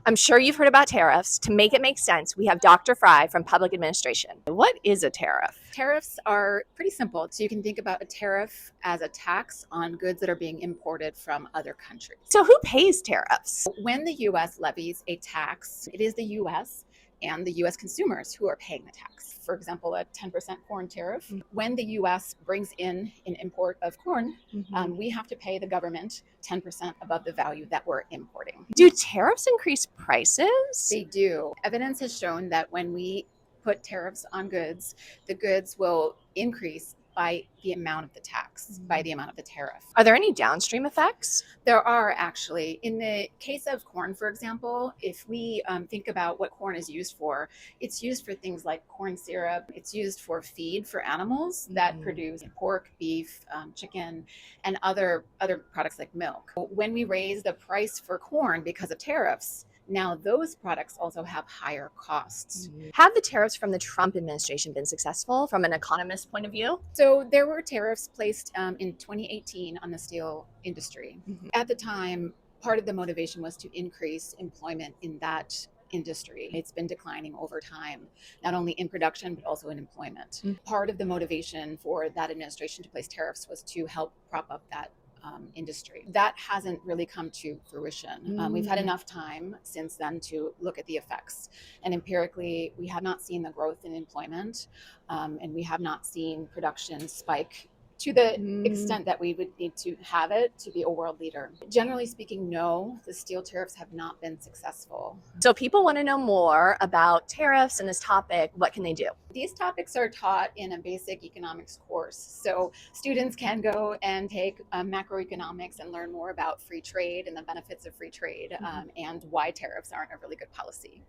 I'm sure you've heard about tariffs. To make it make sense, we have Dr. Frey from Public Administration. What is a tariff? Tariffs are pretty simple. So you can think about a tariff as a tax on goods that are being imported from other countries. So who pays tariffs? When the US levies a tax, it is the US and the US consumers who are paying the tax. For example, a 10% corn tariff. When the US brings in an import of corn, we have to pay the government 10% above the value that we're importing. Do tariffs increase prices? They do. Evidence has shown that when we put tariffs on goods, the goods will increase by the amount of the tax, by the amount of the tariff. Are there any downstream effects? There are actually. In the case of corn, for example, if we think about what corn is used for, it's used for things like corn syrup. It's used for feed for animals that produce pork, beef, chicken, and other products like milk. When we raise the price for corn because of tariffs, now those products also have higher costs. Have the tariffs from the Trump administration been successful from an economist point of view? So there were tariffs placed in 2018 on the steel industry. At the time, part of the motivation was to increase employment in that industry. It's been declining over time, not only in production, but also in employment. Part of the motivation for that administration to place tariffs was to help prop up that industry. That hasn't really come to fruition. We've had enough time since then to look at the effects. And empirically, we have not seen the growth in employment, and we have not seen production spike to the extent that we would need to have it to be a world leader. Generally speaking, no, the steel tariffs have not been successful. So people want to know more about tariffs and this topic. What can they do? These topics are taught in a basic economics course. So students can go and take macroeconomics and learn more about free trade and the benefits of free trade and why tariffs aren't a really good policy.